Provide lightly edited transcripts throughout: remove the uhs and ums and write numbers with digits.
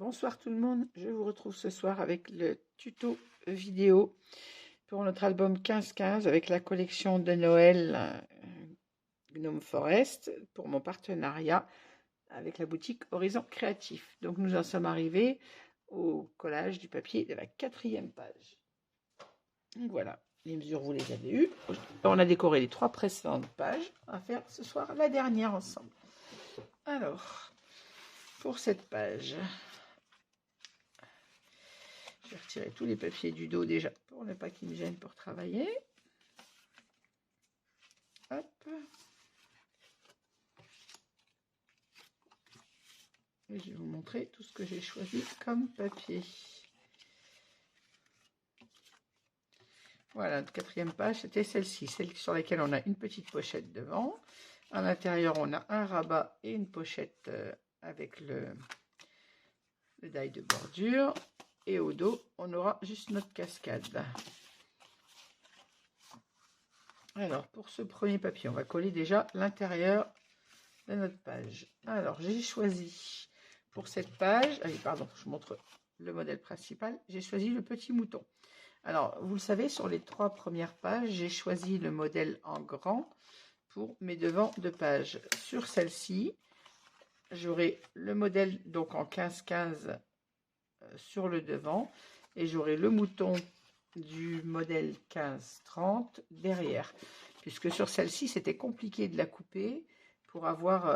Bonsoir tout le monde, je vous retrouve ce soir avec le tuto vidéo pour notre album 15-15 avec la collection de Noël Gnome Forest pour mon partenariat avec la boutique Horizon Créatif. Donc nous en sommes arrivés au collage du papier de la 4e page. Donc voilà, les mesures vous les avez eues. On a décoré les 3 précédentes pages. On va faire ce soir la dernière ensemble. Alors, pour cette page, je vais retirer tous les papiers du dos déjà pour ne pas qu'ils me gênent pour travailler. Hop. Et je vais vous montrer tout ce que j'ai choisi comme papier. Voilà, notre 4e page, c'était celle-ci, celle sur laquelle on a une petite pochette devant. À l'intérieur, on a un rabat et une pochette avec le die de bordure. Et au dos, on aura juste notre cascade. Alors, pour ce premier papier, on va coller déjà l'intérieur de notre page. Alors, j'ai choisi pour cette page, allez, pardon, je vous montre le modèle principal, j'ai choisi le petit mouton. Alors, vous le savez, sur les 3 premières pages, j'ai choisi le modèle en grand pour mes devants de page. Sur celle-ci, j'aurai le modèle donc en 15-15 sur le devant et j'aurai le mouton du modèle 15-30 derrière. Puisque sur celle-ci, c'était compliqué de la couper pour avoir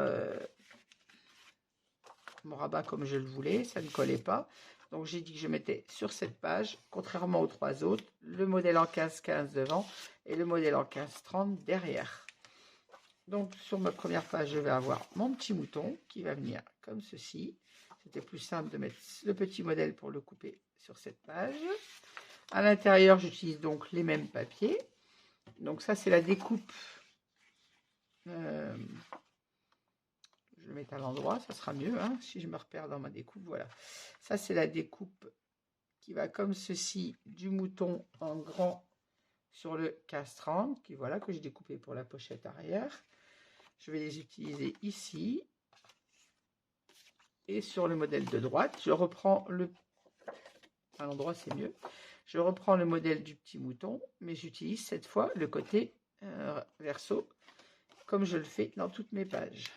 mon rabat comme je le voulais, ça ne collait pas. Donc j'ai dit que je mettais sur cette page, contrairement aux 3 autres, le modèle en 15-15 devant et le modèle en 15-30 derrière. Donc sur ma première page, je vais avoir mon petit mouton qui va venir comme ceci. C'était plus simple de mettre le petit modèle pour le couper sur cette page. À l'intérieur, j'utilise donc les mêmes papiers. Donc ça, c'est la découpe. Je vais le mettre à l'endroit, ça sera mieux, hein, si je me repère dans ma découpe. Voilà, ça c'est la découpe qui va comme ceci du mouton en grand sur le 15-30, qui voilà que j'ai découpé pour la pochette arrière. Je vais les utiliser ici et sur le modèle de droite. Je reprends le à l'endroit, c'est mieux. Je reprends le modèle du petit mouton, mais j'utilise cette fois le côté verso, comme je le fais dans toutes mes pages.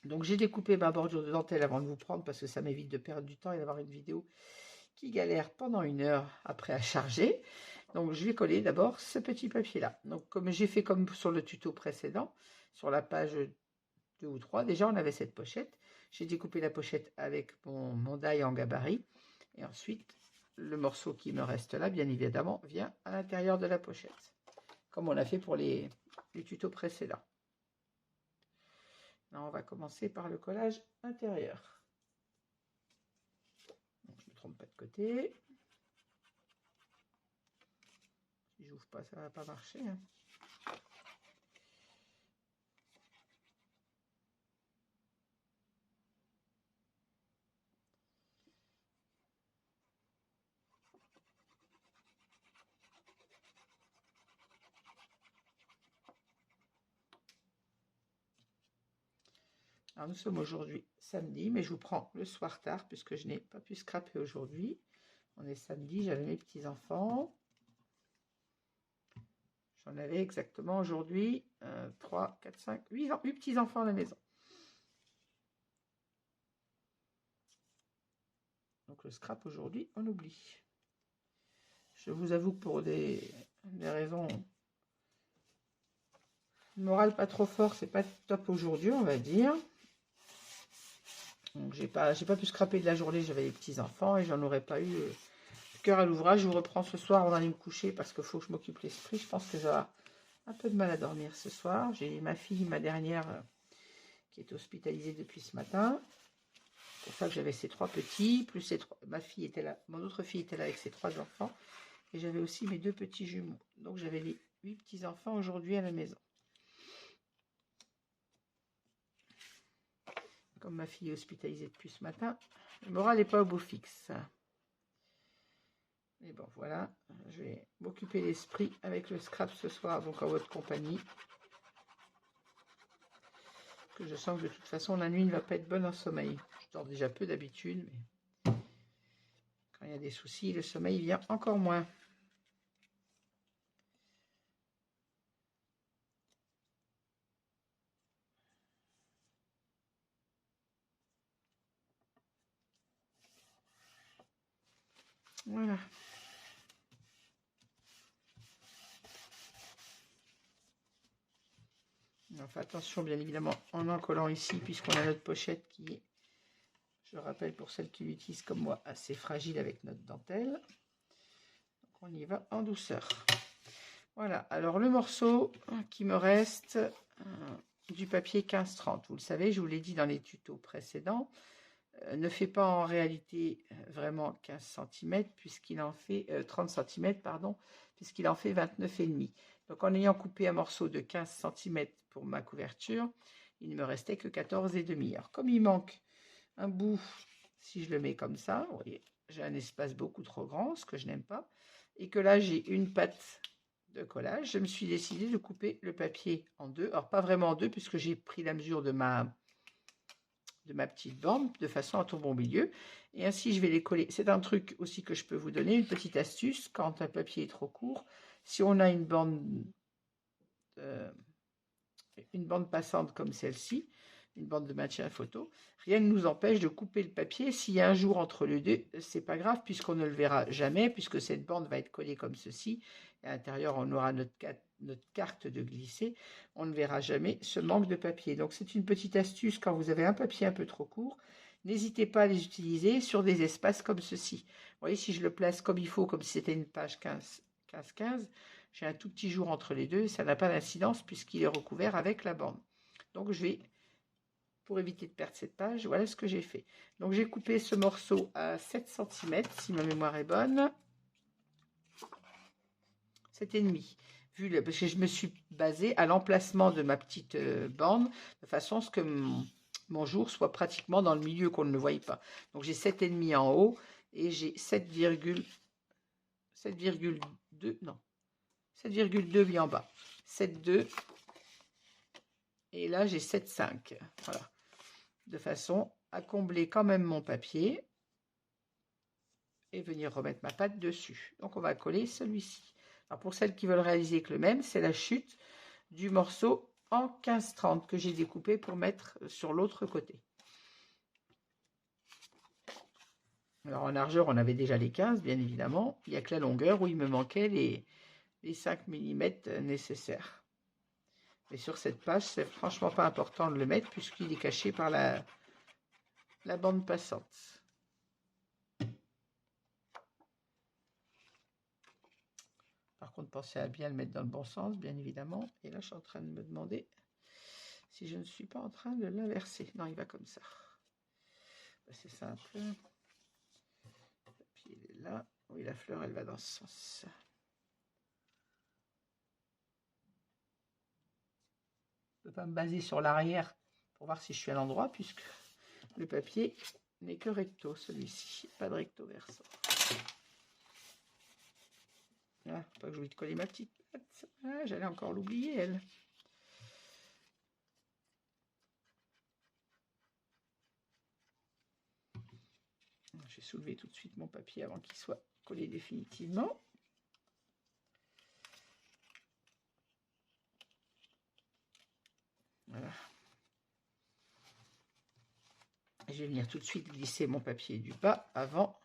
Donc j'ai découpé ma bordure de dentelle avant de vous prendre parce que ça m'évite de perdre du temps et d'avoir une vidéo qui galère pendant 1 heure après à charger. Donc je vais coller d'abord ce petit papier là. Donc comme j'ai fait comme sur le tuto précédent, sur la page 2 ou 3, déjà on avait cette pochette. J'ai découpé la pochette avec mon die en gabarit. Et ensuite, le morceau qui me reste là, bien évidemment, vient à l'intérieur de la pochette. Comme on l'a fait pour les tutos précédents. Là, on va commencer par le collage intérieur. Donc, je ne me trompe pas de côté. Si j'ouvre pas, ça ne va pas marcher. Hein. Alors, nous sommes aujourd'hui samedi, mais je vous prends le soir tard puisque je n'ai pas pu scraper aujourd'hui. On est samedi, j'avais mes petits-enfants. J'en avais exactement aujourd'hui 3, 4, 5, 8 petits-enfants à la maison. Donc le scrap aujourd'hui, on oublie. Je vous avoue que pour des raisons morales pas trop fortes, c'est pas top aujourd'hui, on va dire. Donc j'ai pas pu scraper de la journée, j'avais les petits-enfants et j'en aurais pas eu le cœur à l'ouvrage. Je vous reprends ce soir avant d'aller me coucher parce qu'il faut que je m'occupe l'esprit. Je pense que j'aurai un peu de mal à dormir ce soir. J'ai ma fille, ma dernière, qui est hospitalisée depuis ce matin. C'est pour ça que j'avais ces 3 petits, plus ces 3. Ma fille était là, mon autre fille était là avec ses 3 enfants. Et j'avais aussi mes 2 petits jumeaux. Donc j'avais les 8 petits-enfants aujourd'hui à la maison. Comme ma fille est hospitalisée depuis ce matin, le moral n'est pas au beau fixe. Mais bon, voilà, je vais m'occuper l'esprit avec le scrap ce soir, donc en votre compagnie. que je sens que de toute façon, la nuit ne va pas être bonne en sommeil. Je dors déjà peu d'habitude, mais quand il y a des soucis, le sommeil vient encore moins. Voilà. On fait attention, bien évidemment, en encollant ici, puisqu'on a notre pochette qui est, je rappelle pour celles qui l'utilisent comme moi, assez fragile avec notre dentelle. Donc on y va en douceur. Voilà, alors le morceau qui me reste, du papier 15-30. Vous le savez, je vous l'ai dit dans les tutos précédents, ne fait pas en réalité vraiment 15 cm, puisqu'il en fait 30 cm, pardon, puisqu'il en fait 29,5. Donc en ayant coupé un morceau de 15 cm pour ma couverture, il ne me restait que 14,5. Alors comme il manque un bout, si je le mets comme ça, vous voyez, j'ai un espace beaucoup trop grand, ce que je n'aime pas, et que là j'ai une patte de collage, je me suis décidé de couper le papier en deux. Alors pas vraiment en deux, puisque j'ai pris la mesure de ma petite bande de façon à tomber au milieu, et ainsi je vais les coller. C'est un truc aussi que je peux vous donner, une petite astuce quand un papier est trop court. Si on a une bande passante comme celle-ci, une bande de maintien photo, rien ne nous empêche de couper le papier. S'il y a un jour entre les deux, c'est pas grave, puisqu'on ne le verra jamais, puisque cette bande va être collée comme ceci. À l'intérieur, on aura notre carte de glisser. On ne verra jamais ce manque de papier. Donc c'est une petite astuce quand vous avez un papier un peu trop court. N'hésitez pas à les utiliser sur des espaces comme ceci. Vous voyez, si je le place comme il faut, comme si c'était une page 15-15, j'ai un tout petit jour entre les deux et ça n'a pas d'incidence puisqu'il est recouvert avec la bande. Donc je vais, pour éviter de perdre cette page, voilà ce que j'ai fait. Donc j'ai coupé ce morceau à 7 cm, si ma mémoire est bonne. 7,5. Parce que je me suis basée à l'emplacement de ma petite bande, de façon à ce que mon jour soit pratiquement dans le milieu, qu'on ne le voie pas. Donc j'ai 7,5 en haut et j'ai 7,2, non, 7,2 bien en bas. 7,2 et là j'ai 7,5. Voilà. De façon à combler quand même mon papier et venir remettre ma patte dessus. Donc on va coller celui-ci. Alors pour celles qui veulent réaliser que le même, c'est la chute du morceau en 15-30 que j'ai découpé pour mettre sur l'autre côté. Alors en largeur, on avait déjà les 15, bien évidemment. Il n'y a que la longueur où il me manquait les 5 mm nécessaires. Mais sur cette page, c'est franchement pas important de le mettre puisqu'il est caché par la bande passante. Par contre, pensez à bien le mettre dans le bon sens, bien évidemment. Et là, je suis en train de me demander si je ne suis pas en train de l'inverser. Non, il va comme ça. C'est simple. Le papier, il est là. Oui, la fleur, elle va dans ce sens. Je ne peux pas me baser sur l'arrière pour voir si je suis à l'endroit, puisque le papier n'est que recto, celui-ci. Pas de recto verso. Ah, pas que je voulais te coller ma petite patte. Ah, j'allais encore l'oublier, elle. Je vais soulever tout de suite mon papier avant qu'il soit collé définitivement. Voilà. Je vais venir tout de suite glisser mon papier du bas avant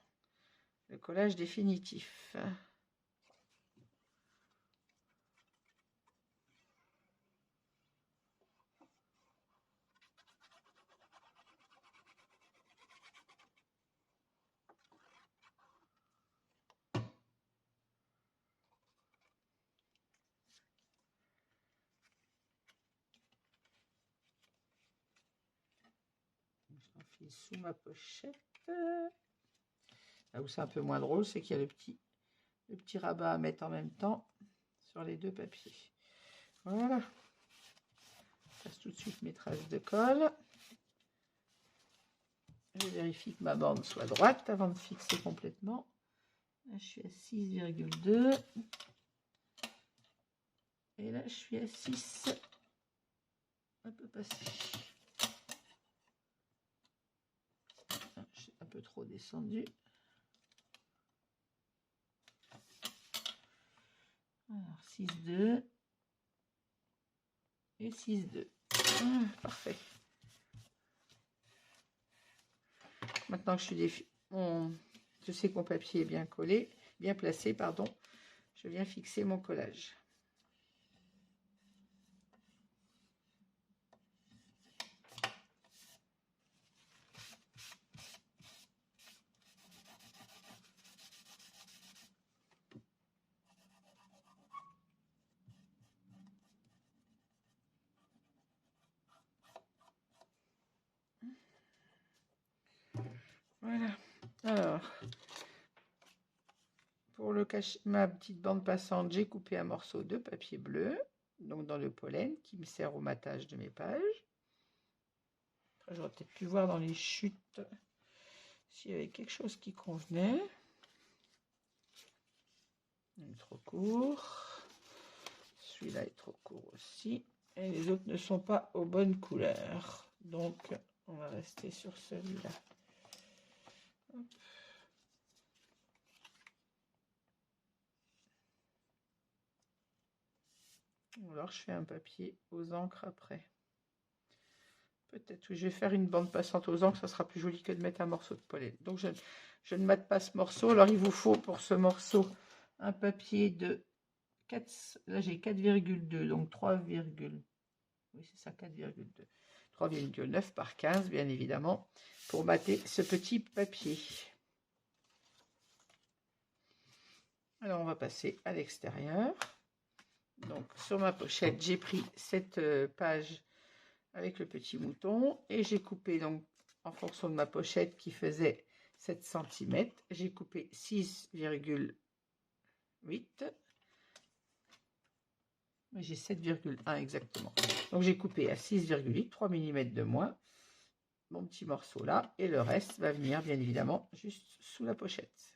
le collage définitif. J'enfile sous ma pochette. Là où c'est un peu moins drôle, c'est qu'il y a le petit rabat à mettre en même temps sur les deux papiers. Voilà. Je passe tout de suite mes traces de colle. Je vérifie que ma bande soit droite avant de fixer complètement. Là, je suis à 6,2. Et là, je suis à 6. Un peu passé. peu trop descendu. Alors, 6-2 et 6-2. Parfait. Maintenant que je sais que mon papier est bien collé, bien placé, pardon, je viens fixer mon collage. Voilà. Alors, pour ma petite bande passante, j'ai coupé un morceau de papier bleu, donc dans le pollen, qui me sert au matage de mes pages. J'aurais peut-être pu voir dans les chutes s'il y avait quelque chose qui convenait. Il est trop court. Celui-là est trop court aussi. Et les autres ne sont pas aux bonnes couleurs. Donc, on va rester sur celui-là. Alors, je fais un papier aux encres après. Peut-être que je vais faire une bande passante aux encres, ça sera plus joli que de mettre un morceau de pollen. Donc, je ne mate pas ce morceau. Alors, il vous faut pour ce morceau un papier de 4, là j'ai 4,2, donc 3, oui c'est ça, 4,2. 3,9 par 15, bien évidemment, pour mater ce petit papier. Alors, on va passer à l'extérieur. Donc, sur ma pochette, j'ai pris cette page avec le petit mouton et j'ai coupé, donc, en fonction de ma pochette qui faisait 7 cm, j'ai coupé 6,8. J'ai 7,1 exactement. Donc, j'ai coupé à 6,8, 3 mm de moins. Mon petit morceau là, et le reste va venir bien évidemment juste sous la pochette.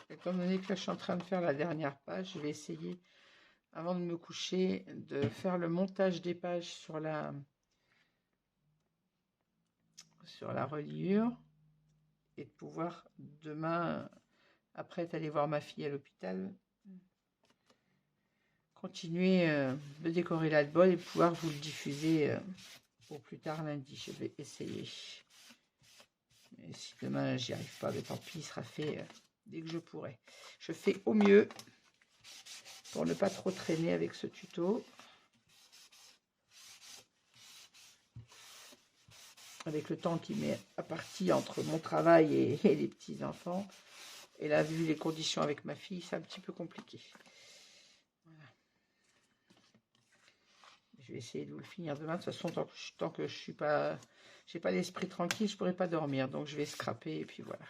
Étant donné que là, je suis en train de faire la dernière page, je vais essayer, avant de me coucher, de faire le montage des pages sur la reliure et de pouvoir demain, après aller voir ma fille à l'hôpital, continuer de décorer l'album et pouvoir vous le diffuser au plus tard lundi. Je vais essayer. Et si demain j'y arrive pas, mais tant pis, il sera fait dès que je pourrai. Je fais au mieux pour ne pas trop traîner avec ce tuto. Avec le temps qui m'est imparti entre mon travail et les petits-enfants. Et là, vu les conditions avec ma fille, c'est un petit peu compliqué. Voilà. Je vais essayer de vous le finir demain. De toute façon, tant que je suis pas, j'ai pas l'esprit tranquille, je pourrais pas dormir. Donc, je vais scraper et puis voilà.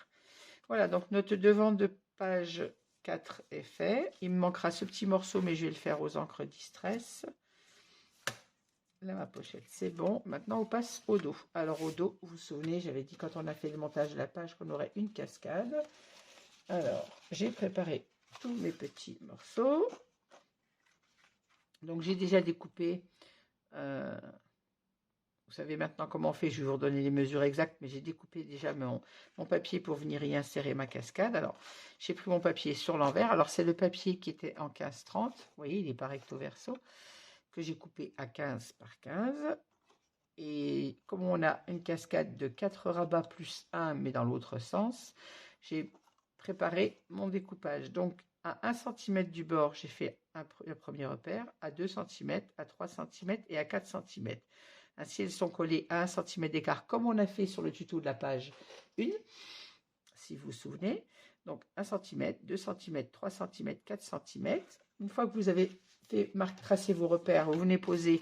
Voilà, donc notre devant de page 4 est fait. Il me manquera ce petit morceau, mais je vais le faire aux encres Distress. Là, ma pochette, c'est bon. Maintenant, on passe au dos. Alors, au dos, vous vous souvenez, j'avais dit quand on a fait le montage de la page qu'on aurait une cascade. Alors, j'ai préparé tous mes petits morceaux. Donc, j'ai déjà découpé. Vous savez maintenant comment on fait. Je vais vous redonner les mesures exactes, mais j'ai découpé déjà mon papier pour venir y insérer ma cascade. Alors, j'ai pris mon papier sur l'envers. Alors, c'est le papier qui était en 15-30. Vous voyez, il est pas recto verso, que j'ai coupé à 15 par 15. Et comme on a une cascade de 4 rabats plus 1, mais dans l'autre sens, j'ai préparer mon découpage. Donc, à 1 cm du bord, j'ai fait le premier repère, à 2 cm, à 3 cm et à 4 cm. Ainsi, elles sont collées à 1 cm d'écart, comme on a fait sur le tuto de la page 1, si vous vous souvenez. Donc, 1 cm, 2 cm, 3 cm, 4 cm. Une fois que vous avez fait tracer vos repères, vous venez poser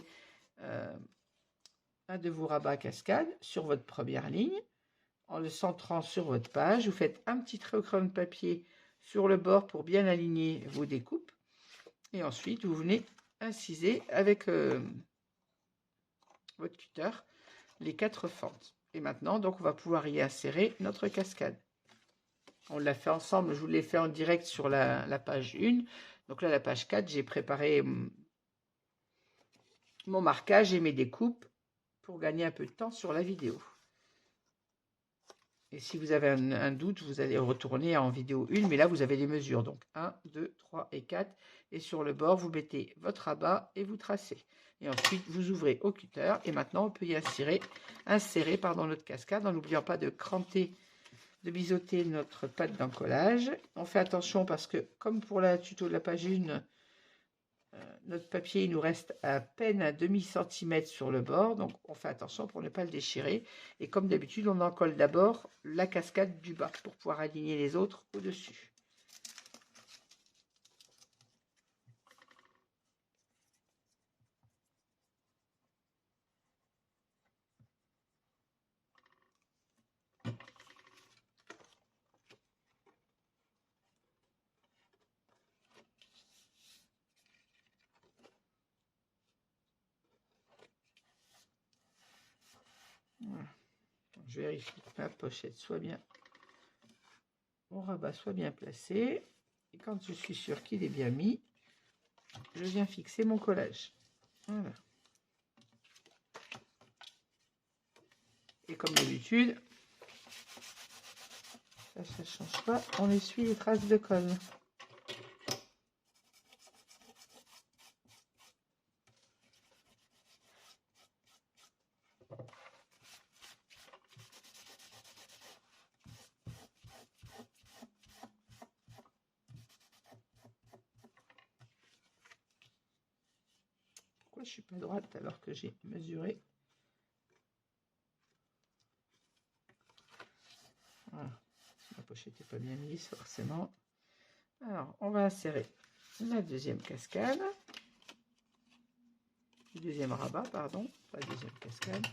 un de vos rabats cascade sur votre première ligne. En le centrant sur votre page, vous faites un petit trait au crayon de papier sur le bord pour bien aligner vos découpes. Et ensuite, vous venez inciser avec votre cutter les 4 fentes. Et maintenant, donc, on va pouvoir y insérer notre cascade. On l'a fait ensemble, je vous l'ai fait en direct sur la page 1. Donc là, la page 4, j'ai préparé mon marquage et mes découpes pour gagner un peu de temps sur la vidéo. Et si vous avez un doute, vous allez retourner en vidéo 1, mais là, vous avez les mesures. Donc, 1, 2, 3 et 4. Et sur le bord, vous mettez votre rabat et vous tracez. Et ensuite, vous ouvrez au cutter. Et maintenant, on peut y insérer notre cascade en n'oubliant pas de cranter, de biseauter notre pâte d'encollage. On fait attention parce que, comme pour la tuto de la page 1, notre papier, il nous reste à peine un demi-centimètre sur le bord, donc on fait attention pour ne pas le déchirer. Et comme d'habitude, on encolle d'abord la cascade du bas pour pouvoir aligner les autres au-dessus. Voilà. Je vérifie que ma pochette soit bien, mon rabat soit bien placé. Et quand je suis sûre qu'il est bien mis, je viens fixer mon collage. Voilà. Et comme d'habitude, ça ne change pas, on essuie les traces de colle. Pourquoi je suis pas droite alors que j'ai mesuré? Voilà. La pochette n'est pas bien lisse forcément. Alors, on va insérer la deuxième cascade. Le deuxième rabat, pardon, pas la deuxième cascade.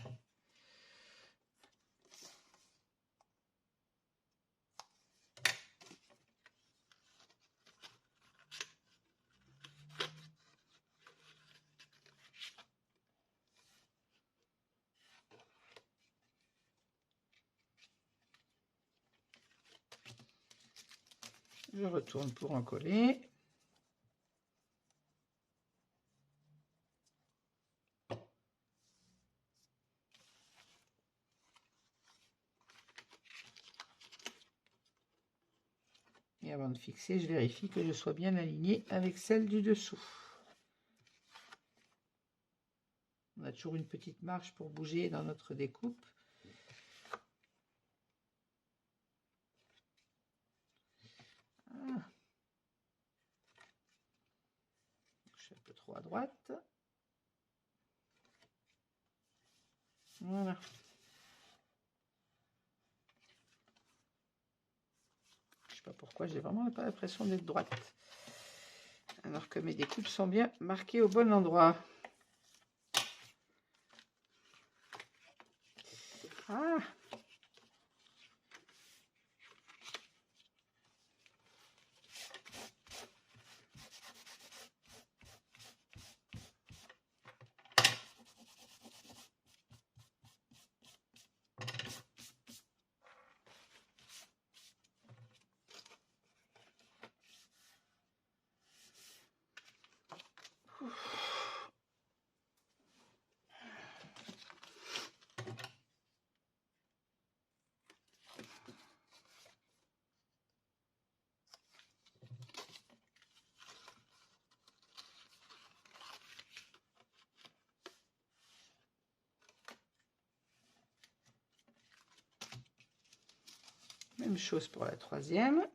Je retourne pour en coller. Et avant de fixer, je vérifie que je sois bien aligné avec celle du dessous. On a toujours une petite marge pour bouger dans notre découpe. Ah. Je suis un peu trop à droite. Voilà. Je sais pas pourquoi, j'ai vraiment pas l'impression d'être droite. Alors que mes découpes sont bien marquées au bon endroit. Ah! Même chose pour la troisième.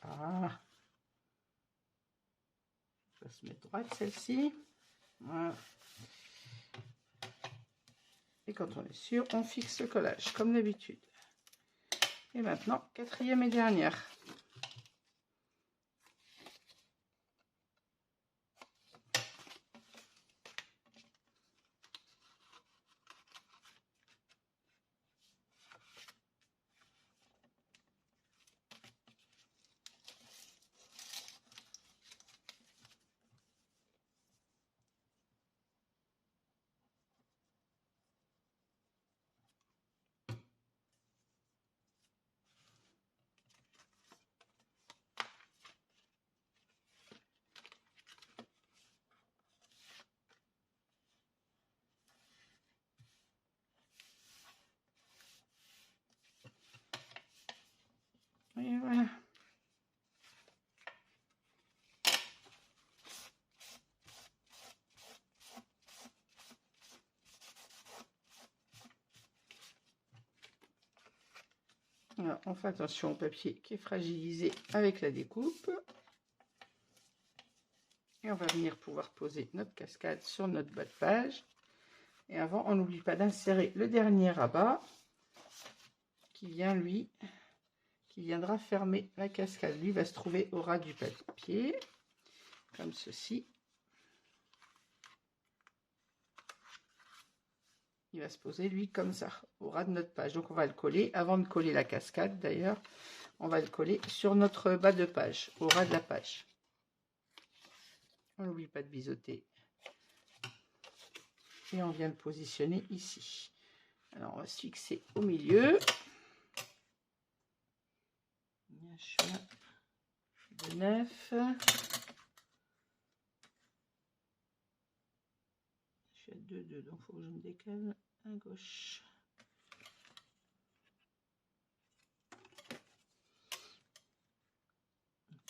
Ah, on va se mettre droite celle-ci. Voilà. Et quand on est sûr, on fixe le collage comme d'habitude. Et maintenant, quatrième et dernière. Et voilà. Alors, on fait attention au papier qui est fragilisé avec la découpe. Et on va venir pouvoir poser notre cascade sur notre bas de page. Et avant, on n'oublie pas d'insérer le dernier rabat qui vient, lui, qui viendra fermer la cascade. Lui va se trouver au ras du papier, comme ceci. Il va se poser, lui, comme ça, au ras de notre page. Donc, on va le coller, avant de coller la cascade, d'ailleurs, on va le coller sur notre bas de page, au ras de la page. On n'oublie pas de biseauter. Et on vient le positionner ici. Alors, on va se fixer au milieu. Un chemin de 9. Je suis à 2, 2, donc il faut que je me décale à gauche.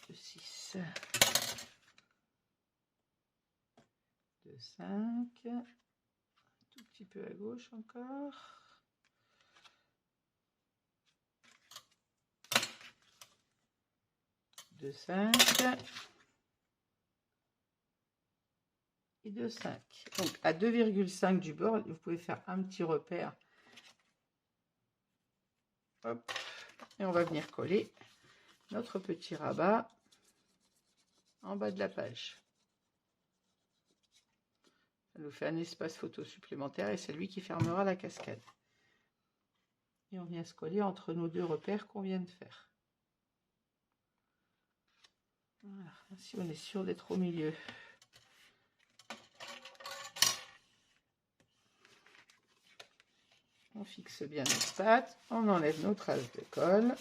De 6. De 5. Un tout petit peu à gauche encore. De 5. Et de 5. Donc à 2,5 du bord, vous pouvez faire un petit repère. Hop. Et on va venir coller notre petit rabat en bas de la page. Ça nous fait un espace photo supplémentaire et c'est lui qui fermera la cascade. Et on vient se coller entre nos deux repères qu'on vient de faire. Voilà, ainsi on est sûr d'être au milieu. On fixe bien notre patte, on enlève nos traces de colle.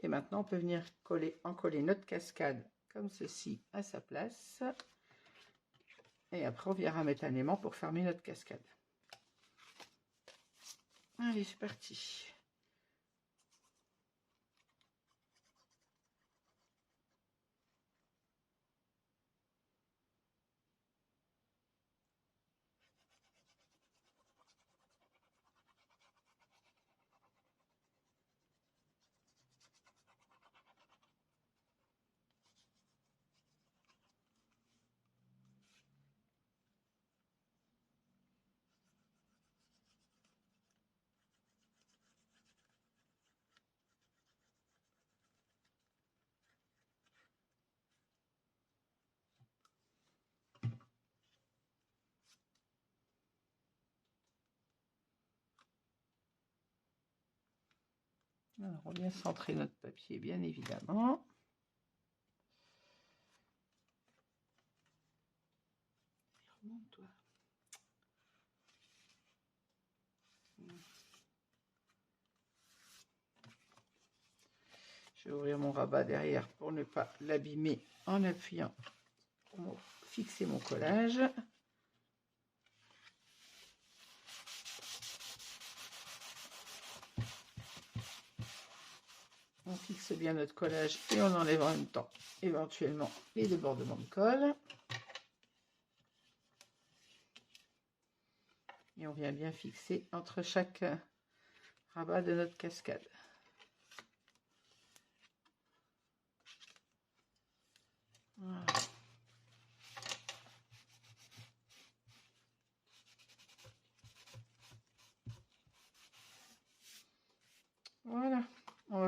Et maintenant, on peut venir coller notre cascade comme ceci à sa place. Et après, on viendra mettre un aimant pour fermer notre cascade. Allez, c'est parti. Alors, on vient centrer notre papier, bien évidemment. Remonte-toi. Je vais ouvrir mon rabat derrière pour ne pas l'abîmer en appuyant pour fixer mon collage. On fixe bien notre collage et on enlève en même temps éventuellement les débordements de colle. Et on vient bien fixer entre chaque rabat de notre cascade.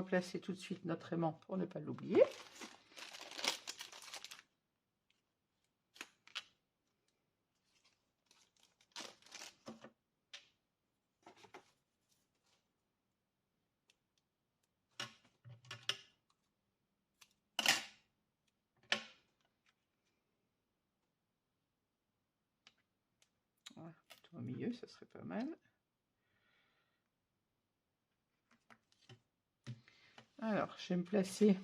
replacer tout de suite notre aimant pour ne pas l'oublier. Voilà, tout au milieu, ça serait pas mal. Alors, je vais me placer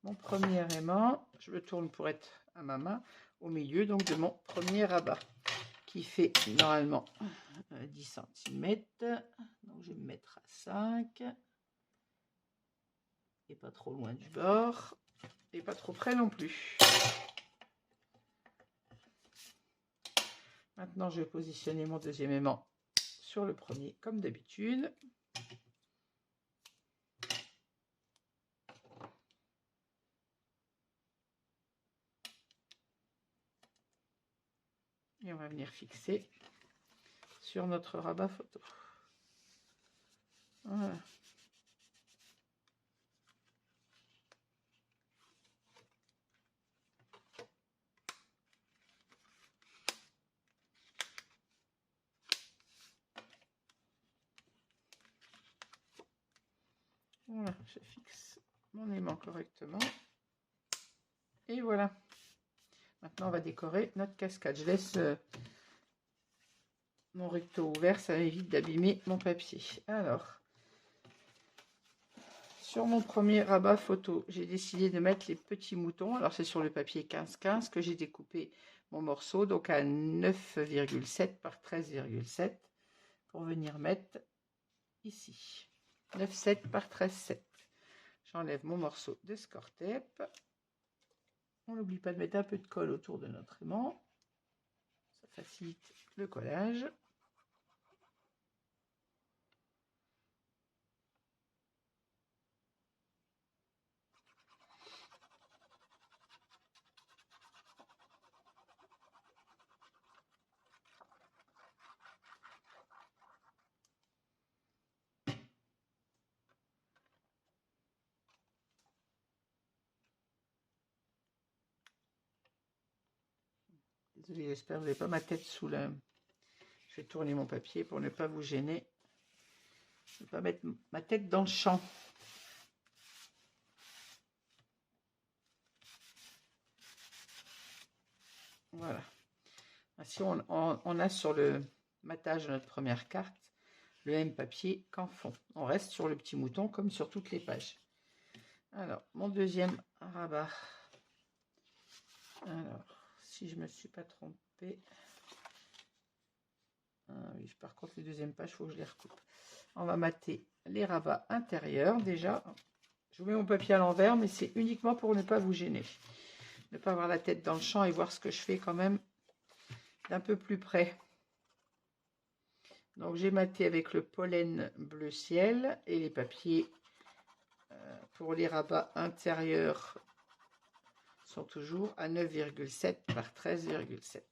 mon premier aimant. Je me tourne pour être à ma main au milieu donc de mon premier rabat qui fait normalement 10 cm. Donc, je vais me mettre à 5 et pas trop loin du bord et pas trop près non plus. Maintenant, je vais positionner mon deuxième aimant sur le premier comme d'habitude. Et on va venir fixer sur notre rabat photo. Voilà. Voilà, je fixe mon aimant correctement. Et voilà. Maintenant, on va décorer notre cascade. Je laisse mon recto ouvert, ça évite d'abîmer mon papier. Alors, sur mon premier rabat photo, j'ai décidé de mettre les petits moutons. Alors, c'est sur le papier 15-15 que j'ai découpé mon morceau, donc à 9,7 par 13,7 pour venir mettre ici. 9,7 par 13,7. J'enlève mon morceau de score tape. On n'oublie pas de mettre un peu de colle autour de notre aimant. Ça facilite le collage. Désolée, j'espère que vous n'avez pas ma tête sous la... Je vais tourner mon papier pour ne pas vous gêner. Je ne vais pas mettre ma tête dans le champ. Voilà. Ainsi, on a sur le matage de notre première carte le même papier qu'en fond. On reste sur le petit mouton comme sur toutes les pages. Alors, mon deuxième rabat. Alors, si je ne me suis pas trompée... Ah oui, par contre, les deuxièmes pages, il faut que je les recoupe. On va mater les rabats intérieurs déjà. Je vous mets mon papier à l'envers, mais c'est uniquement pour ne pas vous gêner. Ne pas avoir la tête dans le champ et voir ce que je fais quand même d'un peu plus près. Donc j'ai maté avec le pollen bleu ciel et les papiers pour les rabats intérieurs sont toujours à 9,7 par 13,7.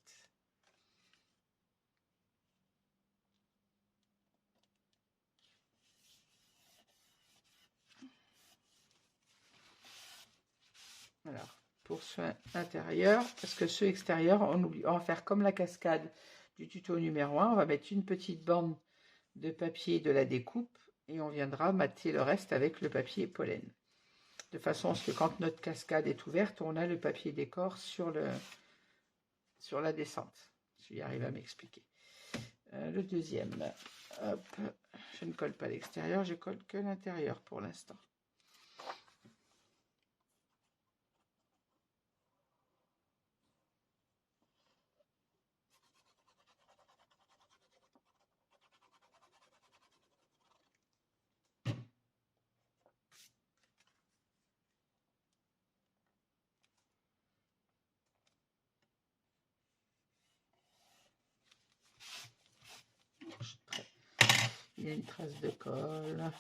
Alors, pour ceux intérieurs, parce que ceux extérieurs, on va faire comme la cascade du tuto numéro 1. On va mettre une petite bande de papier de la découpe et on viendra mater le reste avec le papier pollen. De façon à ce que quand notre cascade est ouverte, on a le papier décor sur la descente. Je vais y arriver à m'expliquer. Le deuxième, hop, je ne colle pas l'extérieur, je colle que l'intérieur pour l'instant. Il y a une trace de colle.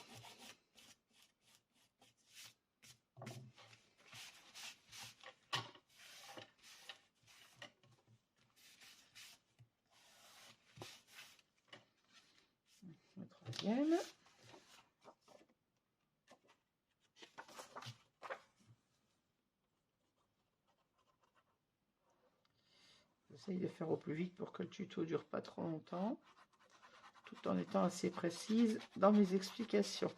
Le troisième. J'essaye de faire au plus vite pour que le tuto ne dure pas trop longtemps, tout en étant assez précise dans mes explications.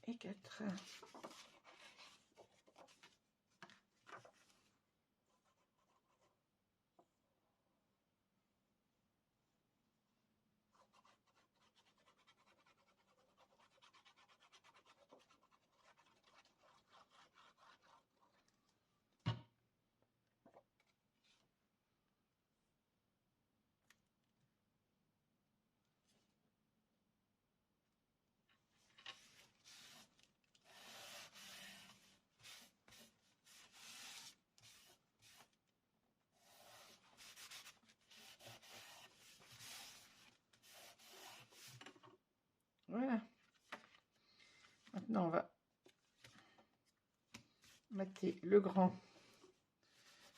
Et 4. Voilà. Maintenant, on va mater le grand,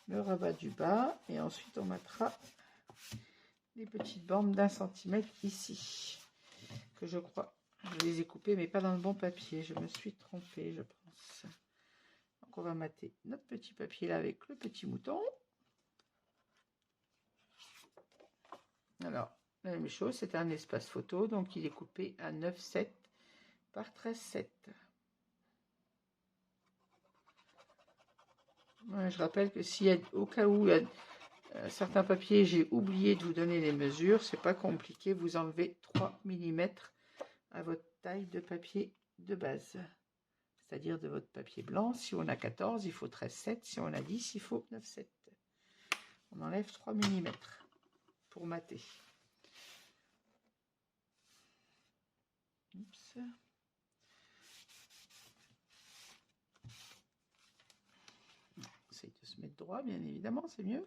le rabat du bas, et ensuite on mettra les petites bandes d'1 centimètre ici, que je crois, je les ai coupées, mais pas dans le bon papier. Je me suis trompée, je pense. Donc on va mater notre petit papier là avec le petit mouton. Alors, la même chose, c'est un espace photo, donc il est coupé à 9,7 par 13,7. Ouais, je rappelle que s'il y a, au cas où il y a certains papiers, j'ai oublié de vous donner les mesures, c'est pas compliqué, vous enlevez 3 mm à votre taille de papier de base, c'est-à-dire de votre papier blanc. Si on a 14, il faut 13,7, si on a 10, il faut 9,7. On enlève 3 mm pour mater. Oups. Essaye de se mettre droit, bien évidemment, c'est mieux.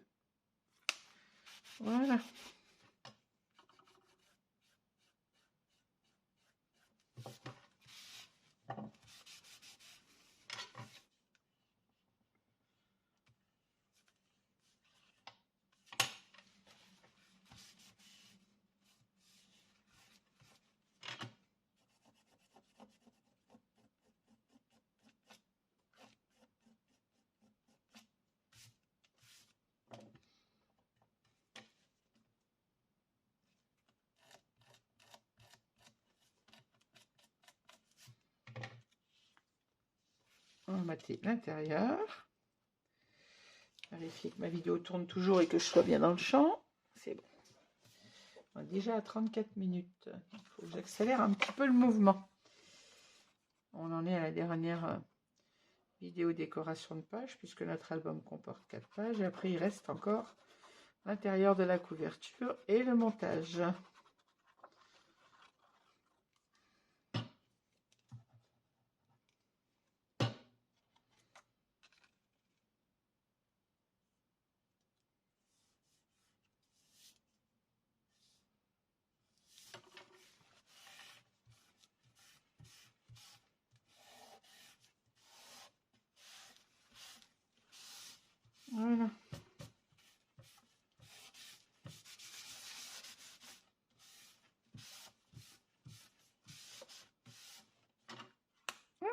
Voilà. On va mater l'intérieur. Vérifier que ma vidéo tourne toujours et que je sois bien dans le champ. C'est bon. On est déjà à 34 minutes. Il faut que j'accélère un petit peu le mouvement. On en est à la dernière vidéo décoration de page, puisque notre album comporte 4 pages. Et après, il reste encore l'intérieur de la couverture et le montage. Voilà. Hop.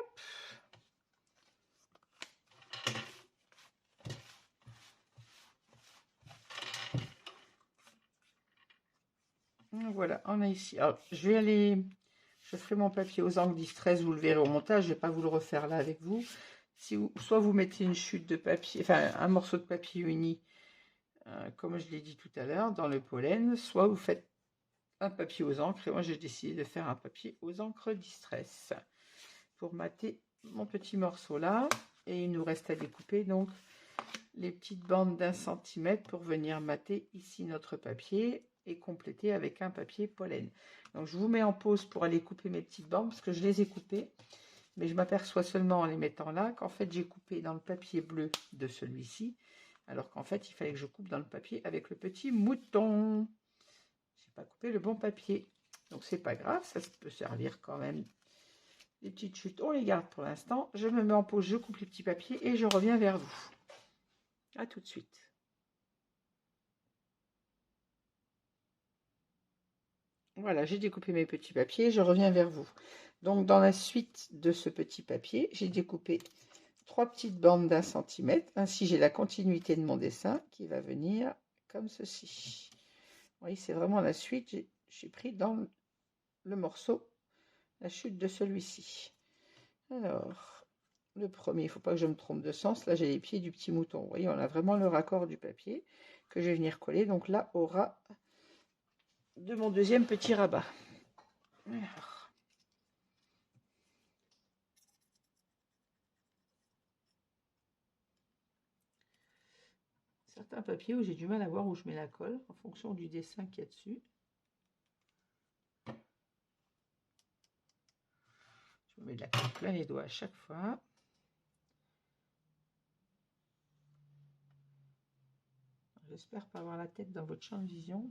Voilà, on a ici. Alors, je vais aller... Je ferai mon papier aux angles 10-13, vous le verrez au montage. Je ne vais pas vous le refaire là avec vous. Si vous, soit vous mettez une chute de papier, enfin un morceau de papier uni, comme je l'ai dit tout à l'heure, dans le pollen, soit vous faites un papier aux encres. Et moi, j'ai décidé de faire un papier aux encres Distress pour mater mon petit morceau là. Et il nous reste à découper donc les petites bandes d'1 centimètre pour venir mater ici notre papier et compléter avec un papier pollen. Donc je vous mets en pause pour aller couper mes petites bandes parce que je les ai coupées, mais je m'aperçois seulement en les mettant là qu'en fait j'ai coupé dans le papier bleu de celui-ci Alors qu'en fait, il fallait que je coupe dans le papier avec le petit mouton. J'ai pas coupé le bon papier. Donc, c'est pas grave, ça peut servir quand même. Les petites chutes, on les garde pour l'instant. Je me mets en pause, je coupe les petits papiers et je reviens vers vous. À tout de suite. Voilà, j'ai découpé mes petits papiers, je reviens vers vous. Donc, dans la suite de ce petit papier, j'ai découpé 3 petites bandes d'1 centimètre. Ainsi, j'ai la continuité de mon dessin qui va venir comme ceci. Vous voyez, c'est vraiment la suite. J'ai pris dans le morceau la chute de celui-ci. Alors, le premier, il ne faut pas que je me trompe de sens. Là, j'ai les pieds du petit mouton. Vous voyez, on a vraiment le raccord du papier que je vais venir coller. Donc là, au ras de mon deuxième petit rabat. Alors. Certains papiers où j'ai du mal à voir où je mets la colle en fonction du dessin qu'il y a dessus. Je me mets de la colle plein les doigts à chaque fois. J'espère pas avoir la tête dans votre champ de vision.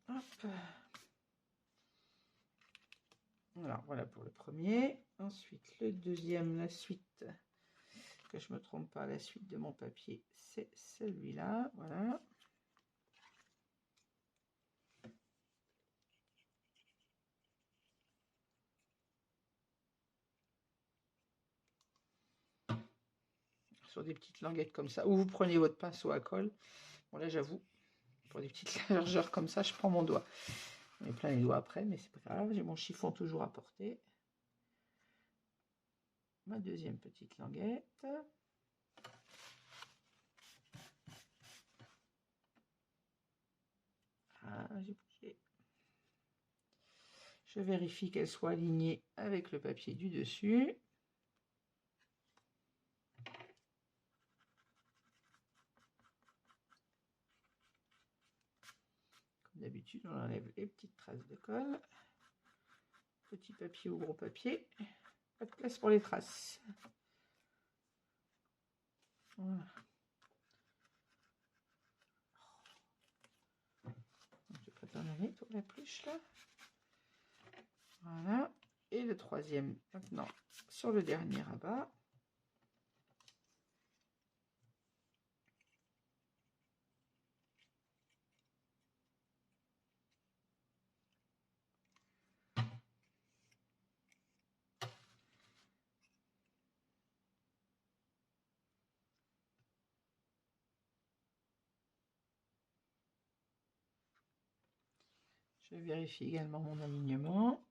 Hop. Alors, voilà pour le premier. Ensuite, le deuxième, la suite, que je ne me trompe pas, la suite de mon papier, c'est celui-là. Voilà. Sur des petites languettes comme ça. Ou vous prenez votre pinceau à colle. Bon, là, j'avoue, pour des petites largeurs comme ça, je prends mon doigt. On est plein les doigts après, mais c'est pas grave. J'ai mon chiffon toujours à portée. Ma deuxième petite languette. Ah, j'ai bougé. Je vérifie qu'elle soit alignée avec le papier du dessus. Comme d'habitude, on enlève les petites traces de colle. Petit papier ou gros papier. Pas de place pour les traces. Voilà. Je vais pas t'en aller, toi, la pluche, là. Voilà. Et le troisième, maintenant, sur le dernier rabat. Je vérifie également mon alignement.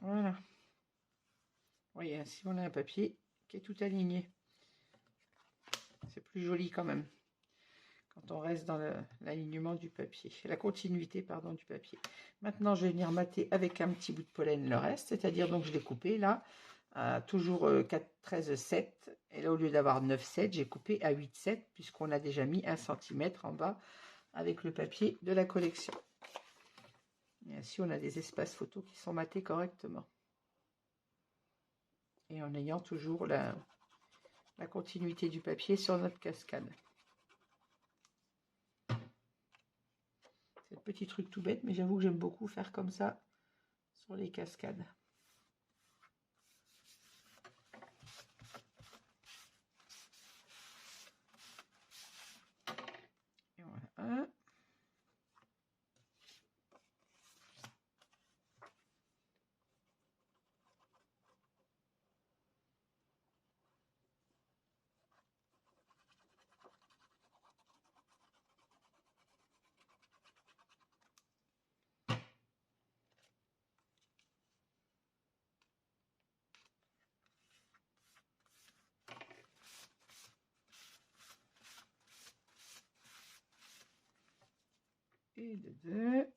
Voilà. Vous voyez, ainsi on a un papier qui est tout aligné. C'est plus joli quand même. Quand on reste dans l'alignement du papier, la continuité, pardon, du papier. Maintenant, je vais venir mater avec un petit bout de pollen le reste, c'est-à-dire donc je l'ai coupé là, à toujours 4, 13, 7. Et là, au lieu d'avoir 9, 7, j'ai coupé à 8, 7, puisqu'on a déjà mis 1 cm en bas avec le papier de la collection. Et ainsi, on a des espaces photos qui sont matés correctement. Et en ayant toujours la continuité du papier sur notre cascade. C'est un petit truc tout bête, mais j'avoue que j'aime beaucoup faire comme ça sur les cascades. Et voilà. Et de deux.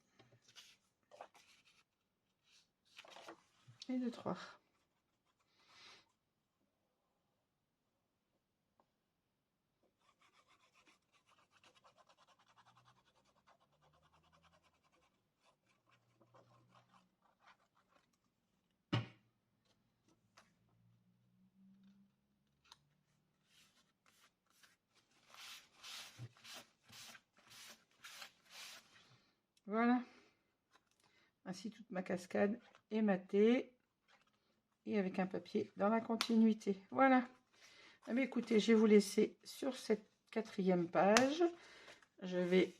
et de 3. Voilà. Ainsi, toute ma cascade est matée et avec un papier dans la continuité. Voilà. Mais écoutez, je vais vous laisser sur cette 4e page. Je vais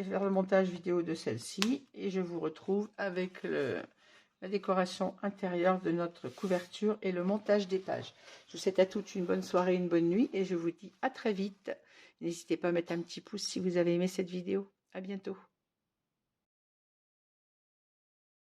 faire le montage vidéo de celle-ci et je vous retrouve avec la décoration intérieure de notre couverture et le montage des pages. Je vous souhaite à toutes une bonne soirée, une bonne nuit et je vous dis à très vite. N'hésitez pas à mettre un petit pouce si vous avez aimé cette vidéo. À bientôt.